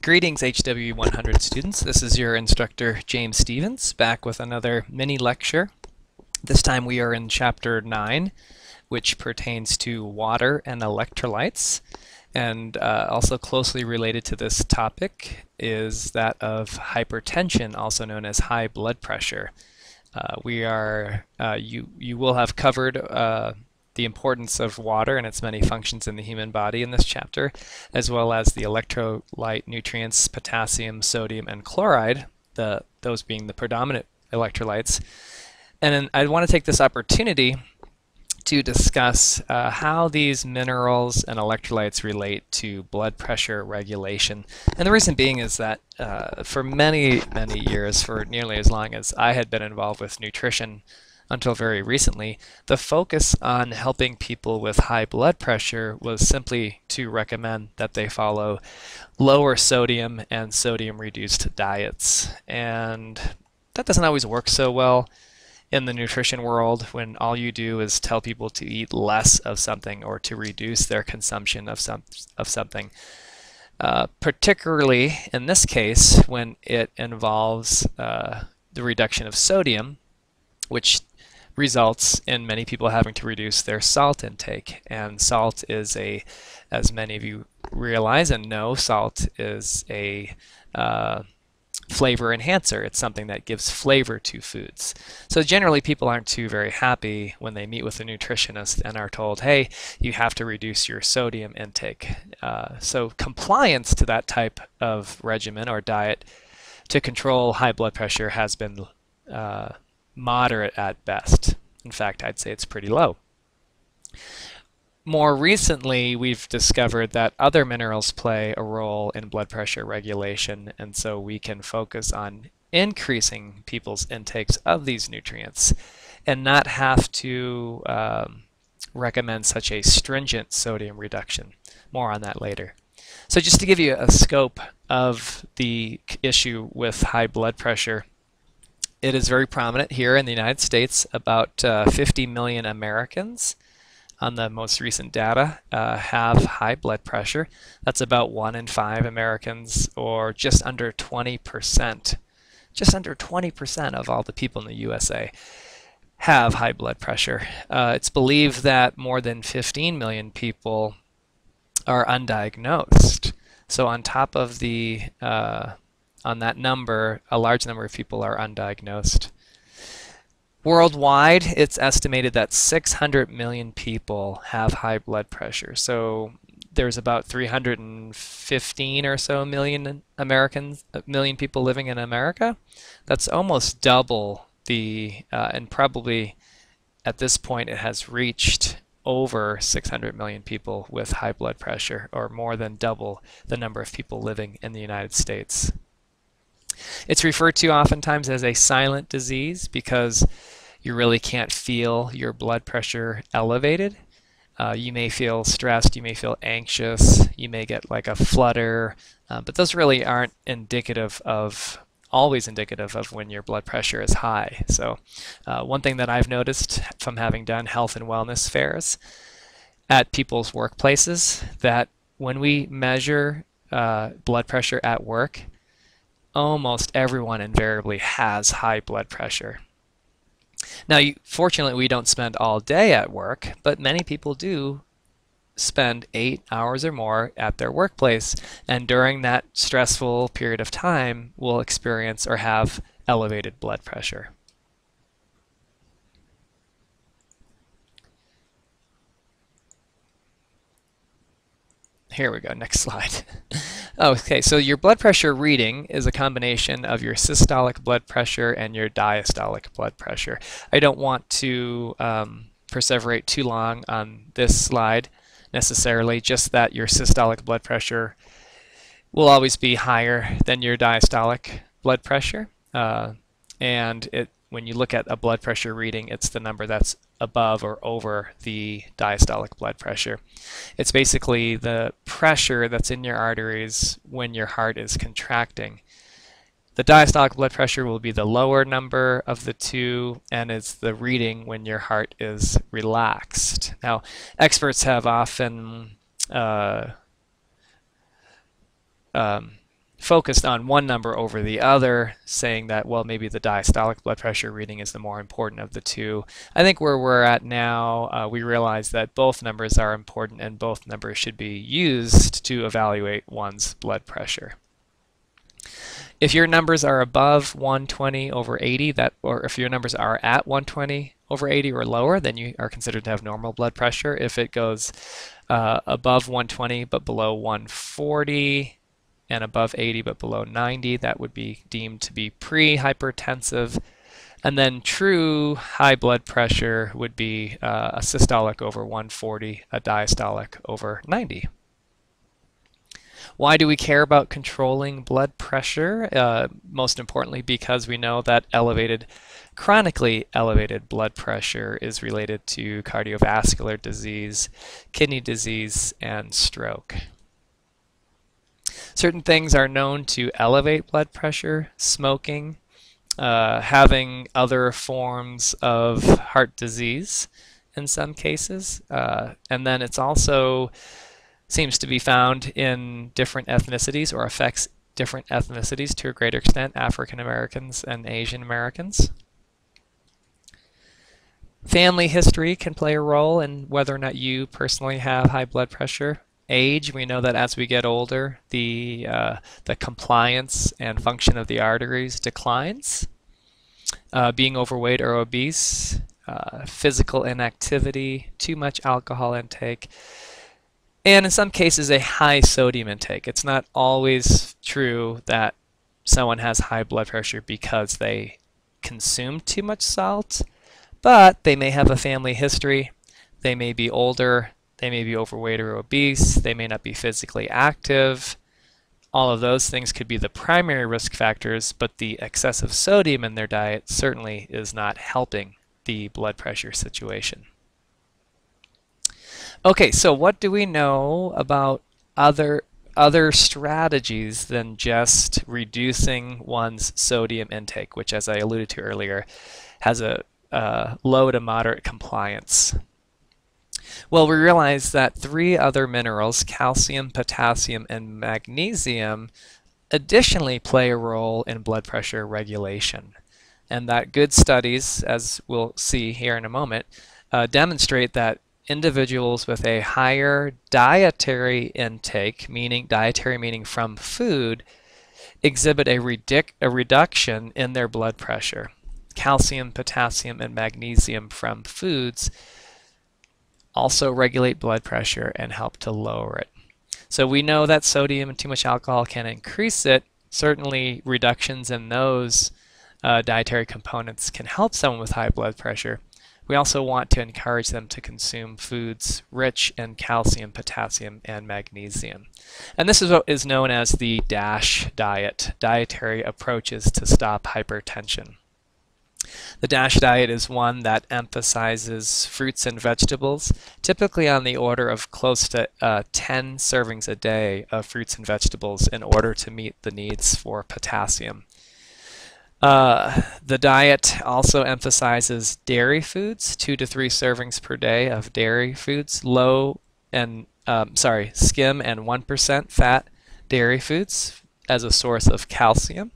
Greetings HW100 students, this is your instructor James Stevens back with another mini lecture. This time we are in chapter 9, which pertains to water and electrolytes, and also closely related to this topic is that of hypertension, also known as high blood pressure. You will have covered the importance of water and its many functions in the human body in this chapter, as well as the electrolyte nutrients, potassium, sodium, and chloride, those being the predominant electrolytes. And then I want to take this opportunity to discuss how these minerals and electrolytes relate to blood pressure regulation. And the reason being is that for many years, for nearly as long as I had been involved with nutrition, until very recently, the focus on helping people with high blood pressure was simply to recommend that they follow lower sodium and sodium reduced diets. And that doesn't always work so well in the nutrition world when all you do is tell people to eat less of something or to reduce their consumption of something. Particularly in this case when it involves the reduction of sodium, which results in many people having to reduce their salt intake. And salt is as many of you realize and know, salt is a flavor enhancer. It's something that gives flavor to foods. So generally people aren't too very happy when they meet with a nutritionist and are told, hey, you have to reduce your sodium intake. So compliance to that type of regimen or diet to control high blood pressure has been moderate at best. In fact, I'd say it's pretty low. More recently, we've discovered that other minerals play a role in blood pressure regulation, and so we can focus on increasing people's intakes of these nutrients and not have to recommend such a stringent sodium reduction. More on that later. So just to give you a scope of the issue with high blood pressure, it is very prominent here in the United States. About 50 million Americans on the most recent data have high blood pressure. That's about 1 in 5 Americans, or just under 20%. Just under 20% of all the people in the USA have high blood pressure. It's believed that more than 15 million people are undiagnosed. So on top of the on that number, a large number of people are undiagnosed. Worldwide, it's estimated that 600 million people have high blood pressure. So there's about 315 or so million people living in America. That's almost double the, and probably at this point it has reached over 600 million people with high blood pressure, or more than double the number of people living in the United States. It's referred to oftentimes as a silent disease because you really can't feel your blood pressure elevated. You may feel stressed, you may feel anxious, you may get like a flutter, but those really aren't always indicative of when your blood pressure is high. So one thing that I've noticed from having done health and wellness fairs at people's workplaces, that when we measure blood pressure at work, almost everyone invariably has high blood pressure. Now, fortunately, we don't spend all day at work, but many people do spend 8 hours or more at their workplace, and during that stressful period of time will experience or have elevated blood pressure. Here we go, next slide. Okay, so your blood pressure reading is a combination of your systolic blood pressure and your diastolic blood pressure. I don't want to perseverate too long on this slide necessarily, just that your systolic blood pressure will always be higher than your diastolic blood pressure. When you look at a blood pressure reading, it's the number that's above or over the diastolic blood pressure. It's basically the pressure that's in your arteries when your heart is contracting. The diastolic blood pressure will be the lower number of the two, and it's the reading when your heart is relaxed. Now, experts have often focused on one number over the other, saying that, well, maybe the diastolic blood pressure reading is the more important of the two. I think where we're at now, we realize that both numbers are important and both numbers should be used to evaluate one's blood pressure. If your numbers are above 120/80, or if your numbers are at 120/80 or lower, then you are considered to have normal blood pressure. If it goes above 120 but below 140, and above 80 but below 90, that would be deemed to be pre-hypertensive. And then true high blood pressure would be a systolic over 140, a diastolic over 90. Why do we care about controlling blood pressure? Most importantly, because we know that chronically elevated blood pressure is related to cardiovascular disease, kidney disease, and stroke. Certain things are known to elevate blood pressure: smoking, having other forms of heart disease in some cases, and then it's also seems to be found in different ethnicities, or affects different ethnicities to a greater extent, African Americans and Asian Americans. Family history can play a role in whether or not you personally have high blood pressure. Age, we know that as we get older, the compliance and function of the arteries declines. Being overweight or obese, physical inactivity, too much alcohol intake, and in some cases a high sodium intake. It's not always true that someone has high blood pressure because they consume too much salt, but they may have a family history, they may be older, they may be overweight or obese, they may not be physically active. All of those things could be the primary risk factors, but the excessive sodium in their diet certainly is not helping the blood pressure situation. Okay, so what do we know about other strategies than just reducing one's sodium intake, which, as I alluded to earlier, has a low to moderate compliance? Well, we realize that 3 other minerals, calcium, potassium, and magnesium, additionally play a role in blood pressure regulation. And that good studies, as we'll see here in a moment, demonstrate that individuals with a higher dietary intake, dietary meaning from food, exhibit a reduction in their blood pressure. Calcium, potassium, and magnesium from foods also regulate blood pressure and help to lower it. So we know that sodium and too much alcohol can increase it. Certainly reductions in those dietary components can help someone with high blood pressure. We also want to encourage them to consume foods rich in calcium, potassium, and magnesium. And this is what is known as the DASH diet, dietary approaches to stop hypertension. The DASH diet is one that emphasizes fruits and vegetables, typically on the order of close to 10 servings a day of fruits and vegetables in order to meet the needs for potassium. The diet also emphasizes dairy foods, 2 to 3 servings per day of dairy foods, skim and 1% fat dairy foods as a source of calcium.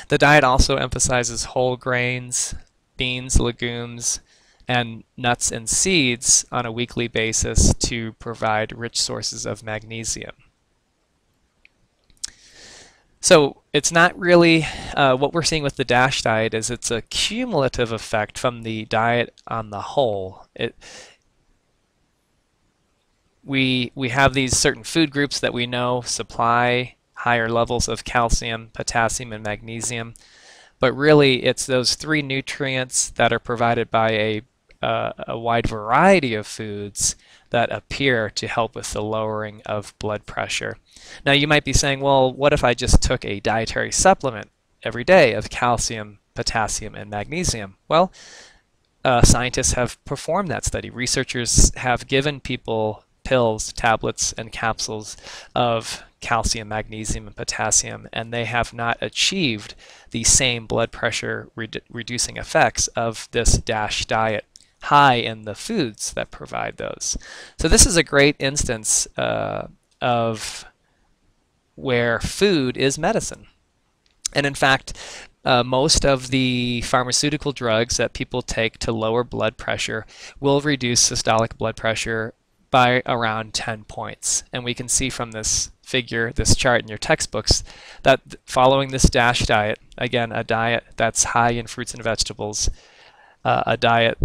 The diet also emphasizes whole grains, beans, legumes, and nuts and seeds on a weekly basis to provide rich sources of magnesium. So it's not really, what we're seeing with the DASH diet is it's a cumulative effect from the diet on the whole. We have these certain food groups that we know supply higher levels of calcium, potassium, and magnesium, but really it's those 3 nutrients that are provided by a wide variety of foods that appear to help with the lowering of blood pressure. Now you might be saying, well, what if I just took a dietary supplement every day of calcium, potassium, and magnesium? Well, scientists have performed that study. Researchers have given people pills, tablets, and capsules of calcium, magnesium, and potassium, and they have not achieved the same blood pressure reducing effects of this DASH diet, high in the foods that provide those. So this is a great instance of where food is medicine. And in fact, most of the pharmaceutical drugs that people take to lower blood pressure will reduce systolic blood pressure by around 10 points. And we can see from this figure, this chart in your textbooks, that following this DASH diet, again, a diet that's high in fruits and vegetables, a diet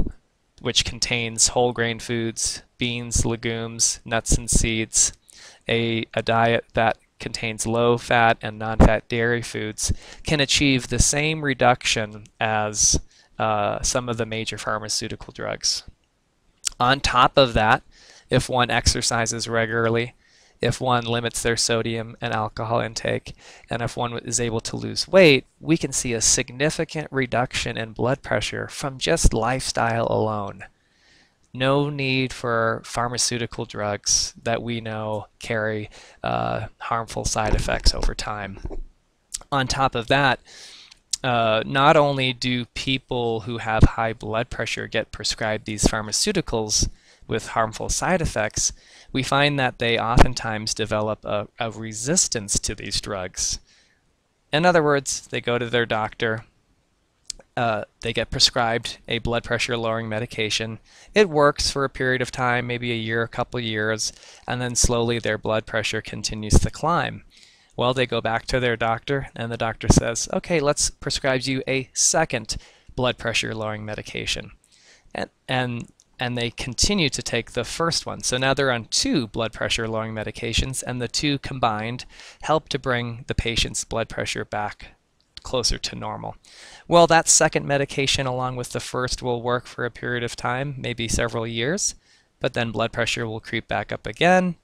which contains whole grain foods, beans, legumes, nuts, and seeds, a diet that contains low fat and non-fat dairy foods, can achieve the same reduction as some of the major pharmaceutical drugs. On top of that, if one exercises regularly, if one limits their sodium and alcohol intake, and if one is able to lose weight, we can see a significant reduction in blood pressure from just lifestyle alone. No need for pharmaceutical drugs that we know carry harmful side effects over time. On top of that, not only do people who have high blood pressure get prescribed these pharmaceuticals with harmful side effects, we find that they oftentimes develop a resistance to these drugs. In other words, they go to their doctor, they get prescribed a blood pressure lowering medication. It works for a period of time, maybe a year, a couple years, and then slowly their blood pressure continues to climb. Well, they go back to their doctor, and the doctor says, okay, let's prescribe you a second blood pressure lowering medication. And they continue to take the first one. So now they're on 2 blood pressure lowering medications, and the 2 combined help to bring the patient's blood pressure back closer to normal. Well, that second medication along with the first will work for a period of time, maybe several years, but then blood pressure will creep back up again,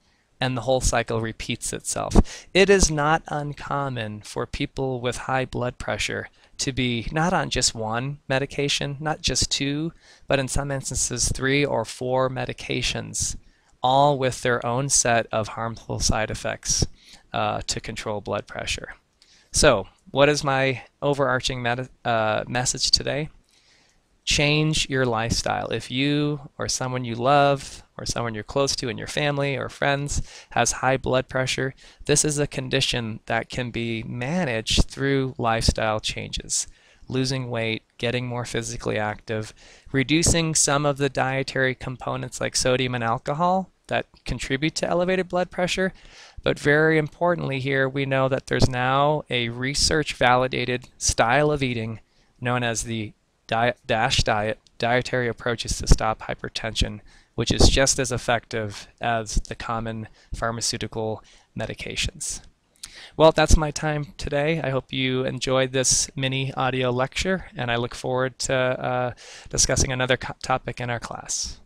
and the whole cycle repeats itself. It is not uncommon for people with high blood pressure to be not on just one medication, not just 2, but in some instances 3 or 4 medications, all with their own set of harmful side effects to control blood pressure. So, what is my overarching message today? Change your lifestyle. If you or someone you love or someone you're close to in your family or friends has high blood pressure, this is a condition that can be managed through lifestyle changes. Losing weight, getting more physically active, reducing some of the dietary components like sodium and alcohol that contribute to elevated blood pressure. But very importantly here, we know that there's now a research-validated style of eating known as the DASH diet, dietary approaches to stop hypertension, which is just as effective as the common pharmaceutical medications. Well, that's my time today. I hope you enjoyed this mini audio lecture, and I look forward to discussing another topic in our class.